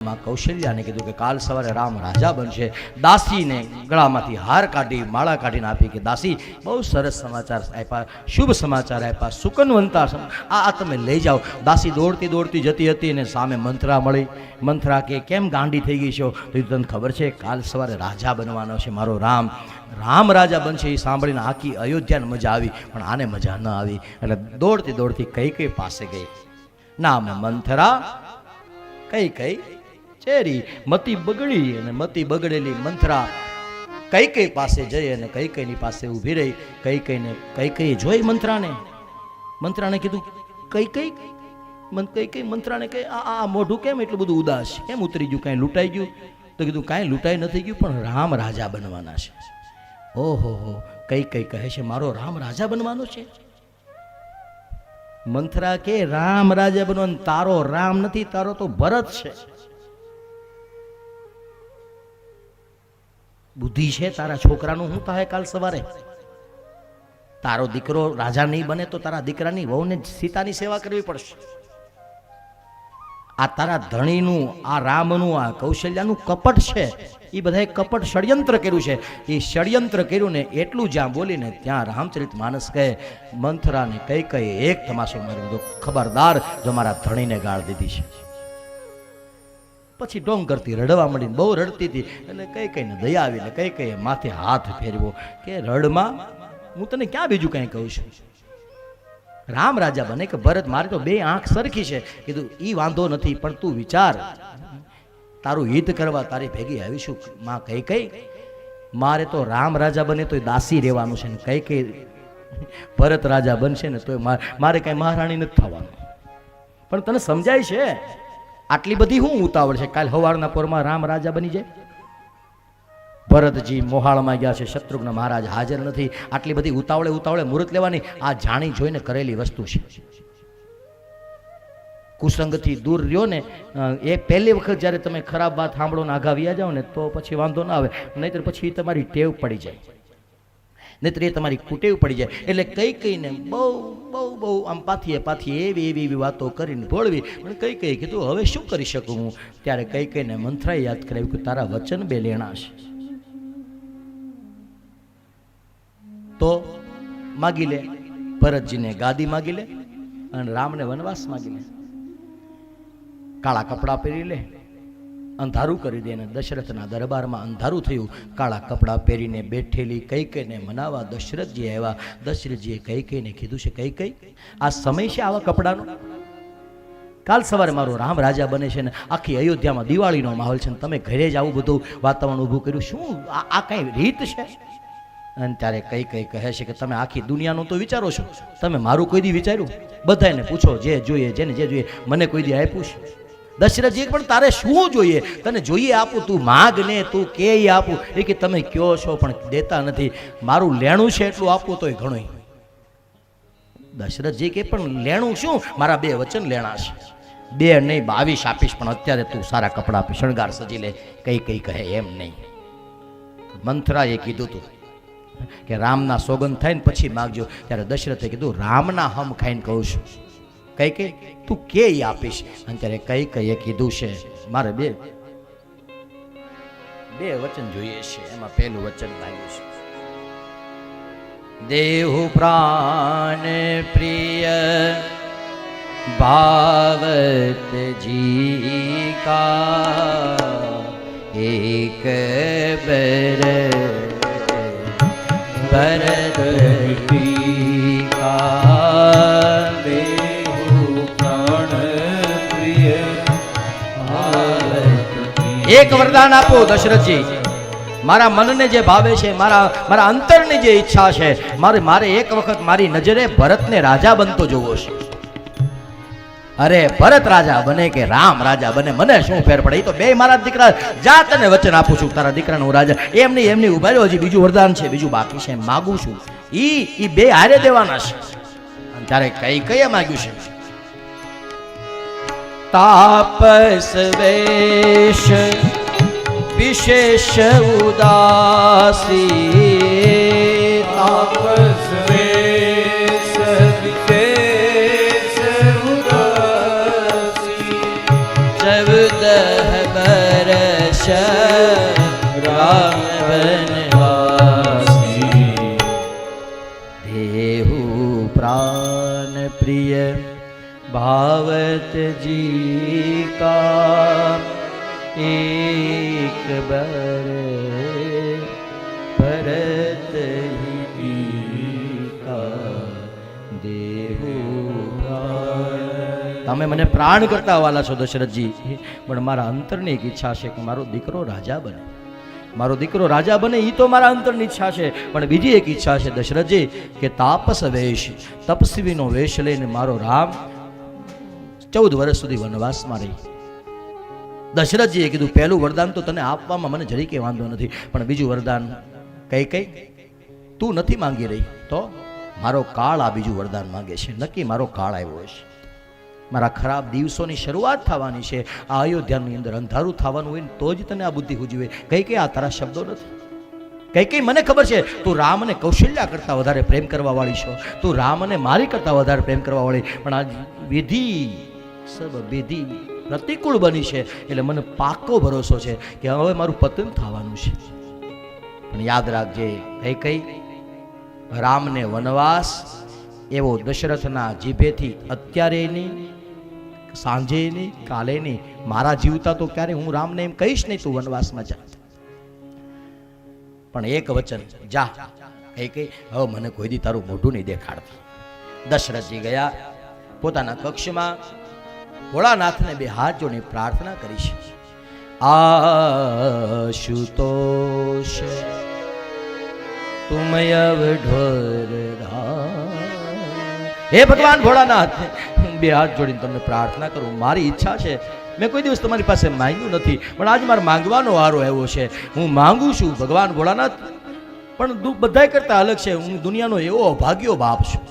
માં કૌશલ્યાને કીધું કે કાલ સવારે રામ રાજા બનશે. દાસીને ગળામાંથી હાર કાઢી માળા કાઢીને આપી કે દાસી બહુ સરસ સમાચાર આપ્યા, શુભ સમાચાર આપ્યા, સુકનવંતા આ તમે લઈ જાઓ. દાસી દોડતી દોડતી જતી હતી અને સામે મંથરા મળી. મંથરા કે કેમ ગાંડી થઈ ગઈ છો? તો તને ખબર છે કાલ સવારે રાજા બનવાનો છે મારો રામ. રામ રાજા બનશે એ સાંભળીને આખી અયોધ્યાને મજા આવી, પણ આને મજા ન આવી. એટલે દોડતી દોડતી કઈ પાસે ગઈ. નામ મંથરા, કઈ ચેરી. મતી બગડી અને મતી બગડેલી મંથરા કઈ પાસે જઈ અને કઈની પાસે ઊભી રહી. કઈ જોઈ મંથરાને કીધું કઈ મંથરાને કહે આ મોઢું કેમ એટલું બધું ઉદાસ, કેમ ઉતરી ગયું, કાંઈ લૂંટાઈ ગયું? તો કીધું કાંઈ લૂંટાઈ નથી ગયું, પણ રામ રાજા બનવાના છે. ઓહો કઈ કહે છે મારો રામ રાજા બનવાનો છે? મંથરા કે રામ રાજા બનવાનો? તારો રામ નથી, તારો તો ભરત છે. બુદ્ધિ છે તારા છોકરાનું શું થાય કાલ સવારે? તારો દીકરો રાજા નહીં બને તો તારા દીકરાની વહુને સીતાની સેવા કરવી પડશે. આ તારા ધણીનું, આ રામનું, આ કૌશલ્યાનું કપટ છે. એ બધાએ કપટ ષડયંત્ર કર્યું છે. એ ષડયંત્ર કર્યું ને એટલું જ્યાં બોલીને ત્યાં રામચરિત માનસ કહે મંથરાને કઈ એક તમાશો મારી દીધો, ખબરદાર જો મારા ધણીને ગાળ દીધી છે. પછી ડોંગ કરતી રડવા માંડીને બહુ રડતી હતી. એટલે કઈને દયા આવીને કઈ માથે હાથ ફેરવો કે રડમાં હું તને ક્યાં બીજું કંઈ કહું છું. રામ રાજા બને કે ભરત? મારી તો બે આંખ સરખી છે. કીધું ઈ વાંધો નથી, પણ તું વિચાર, તારું હિત કરવા તારી ભેગી આવીશું. માં કઈ મારે તો રામ રાજા બને તો દાસી રહેવાનું છે ને કઈ ભરત રાજા બનશે ને તો મારે કઈ મહારાણી નથી થવાનું. પણ તને સમજાય છે આટલી બધી હું ઉતાવળ છે? કાલ સવારના પોરમાં રામ રાજા બની જાય. ભરતજી મોહાળમાં ગયા છે, શત્રુઘ્ન મહારાજ હાજર નથી. આટલી બધી ઉતાવળે મુહૂર્ત લેવાની આ જાણી જોઈને કરેલી વસ્તુ છે. કુસંગથી દૂર રહ્યો ને એ પહેલી વખત જ્યારે તમે ખરાબ વાત સાંભળો ને આઘા વ્યા જાઓ ને તો પછી વાંધો ના આવે, નહીતર પછી તમારી ટેવ પડી જાય, નહીતર એ તમારી કુટેવ પડી જાય. એટલે કઈને બહુ આમ પાથીએ એવી વાતો કરીને ભોળવી. પણ કઈ કીધું હવે શું કરી શકું હું? ત્યારે કઈને મંથરાએ યાદ કરાવ્યું કે તારા વચન બે લેણા છે તો માગી લે. ભરતજીને ગાદી માગી લે અને રામને વનવાસ માગી લે. કાળા કપડાં પહેરી લે, અંધારું કરી દે. અને દશરથના દરબારમાં અંધારું થયું. કાળા કપડાં પહેરીને બેઠેલી કઈને મનાવા દશરથજી આવ્યા. દશરથજીએ કઈને કીધું છે કઈ આ સમય છે આવા કપડાનો? કાલ સવારે મારો રામ રાજા બને છે ને આખી અયોધ્યામાં દિવાળીનો માહોલ છે ને તમે ઘરે જ આવું બધું વાતાવરણ ઊભું કર્યું, શું આ કઈ રીત છે? અને ત્યારે કઈ કહે છે કે તમે આખી દુનિયાનું તો વિચારો છો, તમે મારું કોઈ દી વિચાર્યું? બધાને પૂછો જે જોઈએ, જેને જે જોઈએ, મને કોઈ દી આપ્યું છે? દશરથજી પણ તારે શું જોઈએ? તને જોઈએ આપું, તું માગ ને, તું કે આપું. એ કે તમે કયો છો પણ દેતા નથી. મારું લેણું છે એટલું આપવું તોય ઘણું. દશરથજી કે પણ લેણું શું? મારા બે વચન લેણા છે, 2 નહીં 22 આપીશ, પણ અત્યારે તું સારા કપડાં આપી શણગાર સજી લે. કઈ કહે એમ નહીં. મંથરાએ કીધું તું કે રામના સોગંદ થાય ને પછી માગજો. ત્યારે દશરથે કીધું રામના હમ ખાઈને કહું છું. કઈ તું કે આપીશ? અને ત્યારે કઈ કીધું છે મારે બે વચન જોઈએ છે. એમાં પહેલું વચન લાગ્યું છે દેહુ પ્રાણ પ્રિય ભાવત જી કા એક બર ભરત એક વરદાન આપો દશરથજી. મારા મનને જે ભાવે છે, મારા અંતરની જે ઈચ્છા છે, મારે એક વખત મારી નજરે ભરતને રાજા બનતો જોવો છે. અરે ભરત રાજા બને કે રામ રાજા બને મને શું ફેર પડે? એ તો બે મારા દીકરા. જા તને વચન આપું છું તારા દીકરાનો હું રાજા. એમની ઉભા રહ્યો. હજી બીજું વરદાન છે, બીજું બાકી છે, માગું છું. ઈ બે હારે દેવાના છે. ત્યારે કઈ માગ્યું છે? તાપસ વેશ વિશેષ ઉદાસી. તાપસ વેશ વિશેષ ઉદાસી. જબ દહ वर्ष राम वनवासी देहु प्राण प्रिय भावत जी का एक बार भरत ही का देहु તમે મને પ્રાણ કરતા વાલા છો દશરથજી, પણ મારા અંતરની એક ઈચ્છા છે કે મારો દીકરો રાજા બને. મારો દીકરો રાજા બને એ તો મારા અંતરની ઈચ્છા છે, પણ બીજી એક ઈચ્છા છે દશરથજી કે તાપસ વેશ, તપસ્વીનો વેશ લઈને મારો રામ 14 વર્ષ સુધી વનવાસમાં રહી. દશરથજીએ કીધું પહેલું વરદાન તો તને આપવામાં મને જરીકે વાંધો નથી, પણ બીજું વરદાન કઈ તું નથી માંગી રહી તો મારો કાળ આ બીજું વરદાન માંગે છે. નક્કી મારો કાળ આવ્યો છે, મારા ખરાબ દિવસોની શરૂઆત થવાની છે. આ અયોધ્યાની અંદર અંધારું થવાનું હોય ને તો જ તને આ બુદ્ધિ હુજવે. કઈ આ તારા શબ્દો નથી. કઈ મને ખબર છે તું રામને કૌશલ્યા કરતા વધારે પ્રેમ કરવા વાળી છો, તું રામને મારી કરતા વધારે પ્રેમ કરવા વાળી, પણ આ વિધિ સબ વિધિ પ્રતિકૂળ બની છે એટલે મને પાકો ભરોસો છે કે હવે મારું પતન થવાનું છે. પણ યાદ રાખજે કઈ રામને વનવાસ એવો દશરથના જીભેથી અત્યારે નહીં, સાંજે નહીં, કાલે નહીં, મારા જીવતા તો ક્યારે હું રામને એમ કહીશ નહીં તું વનવાસમાં જા, પણ એક વચન જા. કઈ હવે મને કોઈ દી તારું મોઢું નહીં દેખાડતી. દશરથજી ગયા પોતાના કક્ષમાં, ભોળાનાથને 2 હાથ જોડીને પ્રાર્થના કરી છે. આશુતોષ તુમ અવઢોર હે ભગવાન ભોળાનાથ, 2 હાથ જોડીને તમને પ્રાર્થના કરું. મારી ઈચ્છા છે, મેં કોઈ દિવસ તમારી પાસે માંગ્યું નથી, પણ આજ મારે માંગવાનો વારો આવ્યો છે. હું માંગુ છું ભગવાન ભોળાનાથ, પણ બધાય કરતા અલગ છે. હું દુનિયાનો એવો અભાગ્યો બાપ છું.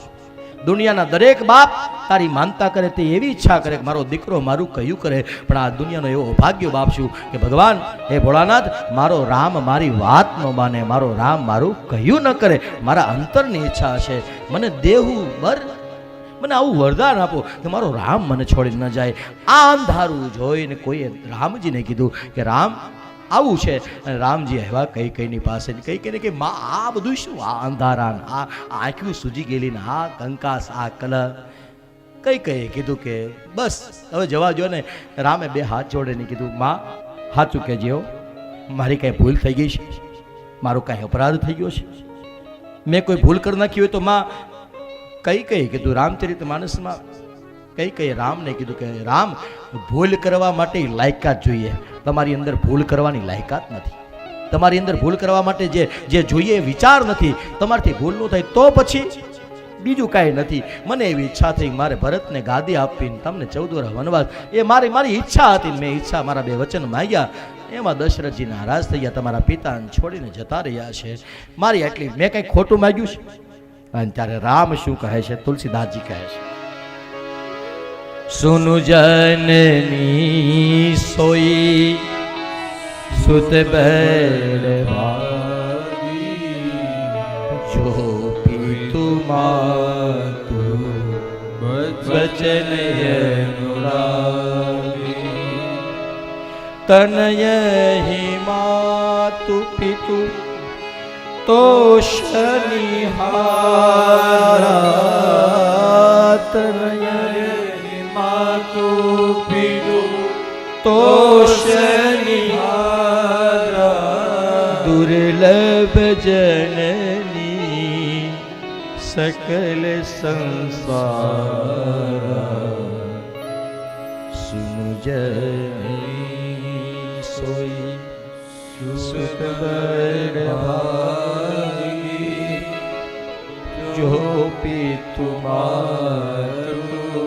દુનિયાના દરેક બાપ તારી માનતા કરે તે એવી ઈચ્છા કરે કે મારો દીકરો મારું કહ્યું કરે, પણ આ દુનિયાનો એવો અભાગ્યો બાપ છું કે ભગવાન હે ભોળાનાથ, મારો રામ મારી વાત ન માને, મારો રામ મારું કહ્યું ન કરે. મારા અંતરની ઈચ્છા છે, મને દેવું બર, મને આવું વરદાન આપો કે મારો રામ મને છોડી ન જાય. આ અંધારું જોઈને કોઈએ રામજીને કીધું કે રામ આવું છે, અને રામજી આવ્યા કઈની પાસે. કઈને કે માં આ બધું શું, આ અંધારા, આ આંખું સૂજી ગયેલી ને આ કંકાસ, આ કલર. કઈ કીધું કે બસ હવે જવા જો ને. રામે 2 હાથ જોડીને કીધું માં સાચું કહેજો, મારી કાંઈ ભૂલ થઈ ગઈ છે, મારો કાંઈ અપરાધ થઈ ગયો છે, મેં કોઈ ભૂલ કરી નાખી હોય તો માં. કઈ કીધું રામચરિતમાનસમાં કઈ રામને કીધું કે રામ, ભૂલ કરવા માટે લાયકાત જોઈએ, તમારી અંદર ભૂલ કરવાની લાયકાત નથી. તમારી અંદર ભૂલ કરવા માટે જે જોઈએ વિચાર નથી. તમારથી ભૂલ ન થાય તો પછી બીજું કાંઈ નથી. મને એવી ઈચ્છા થઈ મારે ભરતને ગાદી આપીને તમને 14 વર્ષ વનવાસ, એ મારી ઈચ્છા હતી. મેં ઈચ્છા મારા 2 વચન માંગ્યા, એમાં દશરથજી નારાજ થઈ ગયા, તમારા પિતાને છોડીને જતા રહ્યા છે. મારી આટલી મેં કંઈ ખોટું માંગ્યું છે? અને ત્યારે રામ શું કહે છે, તુલસીદાસજી કહે છે, સુનુ જનની સોઈ સુત બરભાગી, જો પિતુ માતુ વચન અનુરાગી, તનય હિ માતુ પિતુ તોષનિહારા, તનય માતુ પિતુ તોષનિહારા, દુર્લભ જનની સકલ સંસારા, સુન જની સોઈ સુત બરભાગી, જો પિતુ માતુ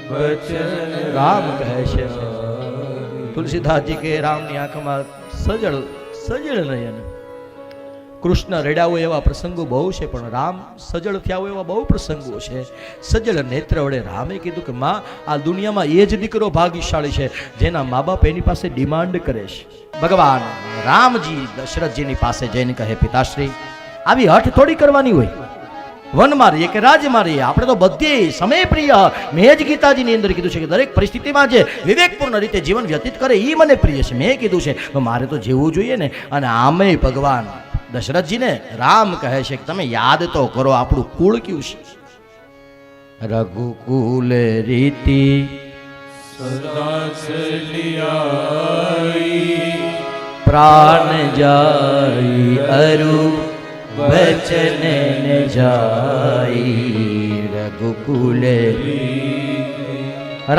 વચન. રામ કહે છે, તુલસીદાસજી કે રામની આંખમાં સજળ નયન. કૃષ્ણ રેડાવો એવા પ્રસંગો બહુ છે, પણ રામ સજળ થયા હોય એવા બહુ પ્રસંગો છે. સજળ નેત્ર વડે રામે કીધું કે માં, આ દુનિયામાં એ જ દીકરો ભાગ્યશાળી છે જેના મા બાપ એની પાસે ડિમાન્ડ કરે છે. ભગવાન રામજી દશરથજીની પાસે જઈને કહે, પિતાશ્રી, આવી હઠ થોડી કરવાની હોય. વનમાં રહીએ કે રાજ્યમાં રહીએ, આપણે તો બધે સમય પ્રિય. મેં જ ગીતાજીની અંદર કીધું છે કે દરેક પરિસ્થિતિમાં જે વિવેકપૂર્ણ રીતે જીવન વ્યતીત કરે એ મને પ્રિય છે. મેં કીધું છે તો મારે તો જીવવું જોઈએ ને. અને આમે ભગવાન દશરથજીને રામ કહે છે કે તમે યાદ તો કરો આપણું કુળ કયું છે. રઘુકુલ રીતિ સદા ચલિયાઈ, પ્રાણ જાય અરુ વચન ન જાય. રઘુકુલ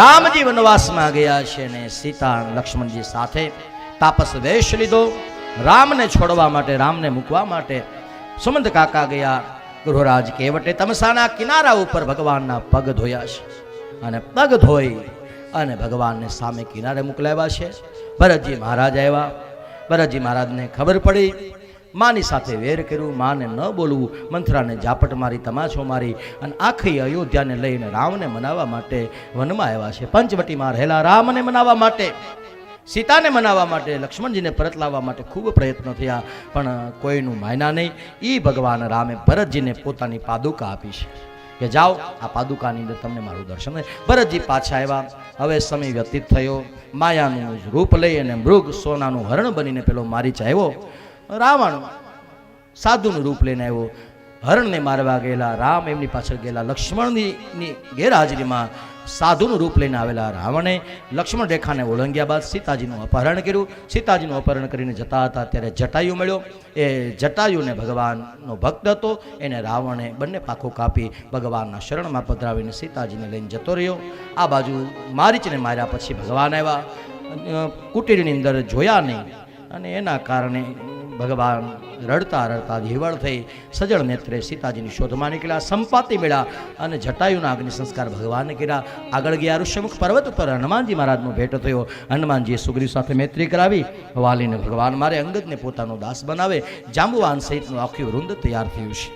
રામજી વનવાસમાં ગયા છે ને સીતા લક્ષ્મણજી સાથે તાપસ વેશ લીધો. રામને છોડવા માટે, રામને મૂકવા માટે સુમંત કાકા ગયા ગૃહરાજ કેવટે તમસાના કિનારા ઉપર ભગવાનના પગ ધોયા છે. અને પગ ધોઈ અને ભગવાનને સામે કિનારે મોકલાવ્યા છે. ભરતજી મહારાજ આવ્યા. ભરતજી મહારાજને ખબર પડી, માની સાથે વેર કર્યું, માને ન બોલવું, મંથરાને ઝાપટ મારી, તમાચો મારી અને આખી અયોધ્યાને લઈને રામને મનાવવા માટે વનમાં આવ્યા છે. પંચવટીમાં રહેલા રામને મનાવવા માટે, સીતાને મનાવવા માટે, લક્ષ્મણજીને પરત લાવવા માટે ખૂબ પ્રયત્નો થયા, પણ કોઈનું માયના નહીં. એ ભગવાન રામે ભરતજીને પોતાની પાદુકા આપી છે કે જાઓ આ પાદુકાની અંદર તમને મારું દર્શન થાય. ભરતજી પાછા આવ્યા. હવે સમય વ્યતીત થયો. માયાનું રૂપ લઈ અને મૃગ સોનાનું હરણ બનીને પેલો મારીચ આવ્યો. રાવણ સાધુનું રૂપ લઈને આવ્યો. હરણને મારવા ગયેલા રામ એમની પાછળ ગયેલા. લક્ષ્મણની ગેરહાજરીમાં સાધુનું રૂપ લઈને આવેલા રાવણે લક્ષ્મણ રેખાને ઓળંગ્યા બાદ સીતાજીનું અપહરણ કર્યું. સીતાજીનું અપહરણ કરીને જતા હતા ત્યારે જટાયુ મળ્યો. એ જટાયુને ભગવાનનો ભક્ત હતો. એને રાવણે બંને પાખો કાપી ભગવાનના શરણમાં પધરાવીને સીતાજીને લઈને જતો રહ્યો. આ બાજુ મારીચને માર્યા પછી ભગવાન આવ્યા. કુટીરની અંદર જોયા નહીં અને એના કારણે ભગવાન રડતા રડતા ધીવળ થઈ સજળ નેત્રે સીતાજીની શોધમાં નીકળ્યા. સંપાતિ મળ્યા અને જટાયુના અગ્નિ સંસ્કાર ભગવાનને કર્યા. આગળ ગયા ઋષ્યમુખ પર્વત ઉપર હનુમાનજી મહારાજનો ભેટ થયો. હનુમાનજીએ સુગ્રીવ સાથે મૈત્રી કરાવી. વાલીને ભગવાન મારે, અંગદને પોતાનો દાસ બનાવે. જાંબુવાન સહિતનું આખું વૃંદ તૈયાર થયું છે.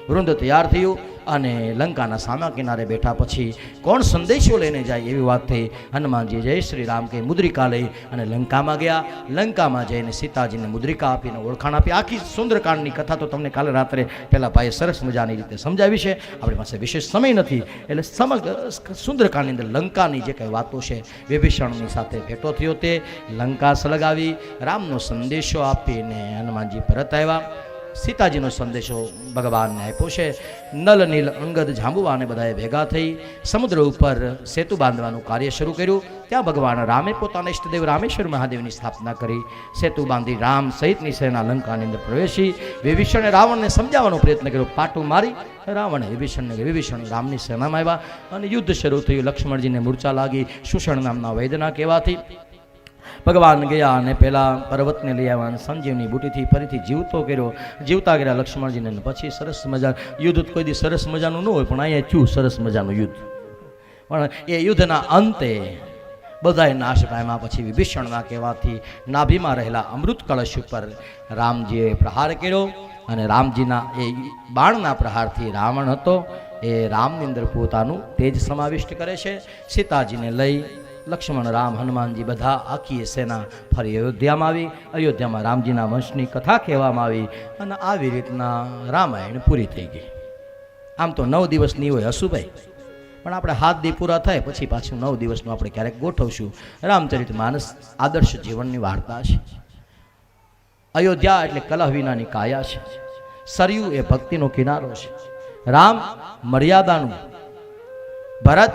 વૃંદ તૈયાર થયું અને લંકાના સામા કિનારે બેઠા પછી કોણ સંદેશો લઈને જાય એવી વાત થઈ. હનુમાનજી જય શ્રી રામ કે મુદ્રિકા લઈ અને લંકામાં ગયા. લંકામાં જઈને સીતાજીને મુદ્રિકા આપીને ઓળખાણ આપી. આખી સુંદરકાંડની કથા તો તમને કાલે રાત્રે પહેલા ભાઈએ સરસ મજાની રીતે સમજાવી છે. આપણી પાસે વિશેષ સમય નથી એટલે સમગ્ર સુંદરકાંડની અંદર લંકાની જે કંઈ વાતો છે, વિભીષણની સાથે ભેટો થયો તે લંકા સળગાવી, રામનો સંદેશો આપીને હનુમાનજી પરત આવ્યા. સીતાજીનો સંદેશો ભગવાનને આપ્યો છે. નલ નીલ અંગદ જાંબુવાને બધાએ ભેગા થઈ સમુદ્ર ઉપર સેતુ બાંધવાનું કાર્ય શરૂ કર્યું. ત્યાં ભગવાન રામે પોતાના ઇષ્ટદેવ રામેશ્વર મહાદેવની સ્થાપના કરી. સેતુ બાંધી રામ સહિતની સેના લંકાની અંદર પ્રવેશી. વિભીષણે રાવણને સમજાવવાનો પ્રયત્ન કર્યો. પાટું મારી રાવણે વિભીષણ રામની સેનામાં આવ્યા અને યુદ્ધ શરૂ થયું. લક્ષ્મણજીને મૂર્છા લાગી. સુષણ નામના વૈદના કહેવાથી ભગવાન ગયા અને પેલા પર્વતને લઈ આવ્યા અને સંજીવની બુટીથી ફરીથી જીવતો કર્યો. જીવતા કર્યા લક્ષ્મણજીને. પછી સરસ મજા યુદ્ધ કોઈ દી સરસ મજાનું ન હોય, પણ અહીંયા થયું સરસ મજાનું યુદ્ધ. પણ એ યુદ્ધના અંતે બધાએ નાશ પામ્યા. પછી વિભીષણના કહેવાથી નાભીમાં રહેલા અમૃત કળશ ઉપર રામજીએ પ્રહાર કર્યો અને રામજીના એ બાણના પ્રહારથી રાવણ હતો એ રામની અંદર પોતાનું તેજ સમાવિષ્ટ કરે છે. સીતાજીને લઈ લક્ષ્મણ રામ હનુમાનજી બધા આખી સેના ફરી અયોધ્યામાં આવી. અયોધ્યામાં રામજીના વંશની કથા કહેવામાં આવી અને આવી રીતના રામાયણ પૂરી થઈ ગઈ. આમ તો 9 દિવસની હોય હસુભાઈ, પણ આપણે 7 દી પૂરા થાય પછી પાછું 9 દિવસનું આપણે ક્યારેક ગોઠવશું. રામચરિત માનસ આદર્શ જીવનની વાર્તા છે. અયોધ્યા એટલે કલહ વિનાની કાયા છે. સરયુ એ ભક્તિનો કિનારો છે. રામ મર્યાદાનું, ભરત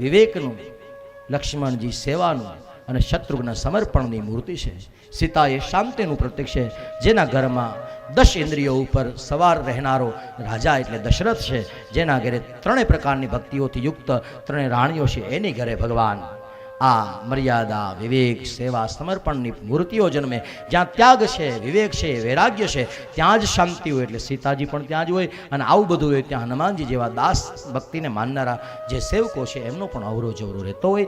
વિવેકનું, લક્ષ્મણજી સેવાનું અને શત્રુઘ્ન સમર્પણની મૂર્તિ છે. સીતા એ શાંતિનું પ્રતીક છે. જેના ઘરમાં 10 ઇન્દ્રિયો ઉપર સવાર રહેનારો રાજા એટલે દશરથ છે. જેના ઘરે 3 પ્રકારની ભક્તિઓથી યુક્ત 3 રાણીઓ છે, એની ઘરે ભગવાન આ મર્યાદા, વિવેક, સેવા, સમર્પણની મૂર્તિઓ જન્મે. જ્યાં ત્યાગ છે, વિવેક છે, વૈરાગ્ય છે, ત્યાં જ શાંતિ હોય. એટલે સીતાજી પણ ત્યાં જ હોય અને આવું બધું હોય ત્યાં હનુમાનજી જેવા દાસ ભક્તિને માનનારા જે સેવકો છે એમનો પણ અવરો જવરો રહેતો હોય.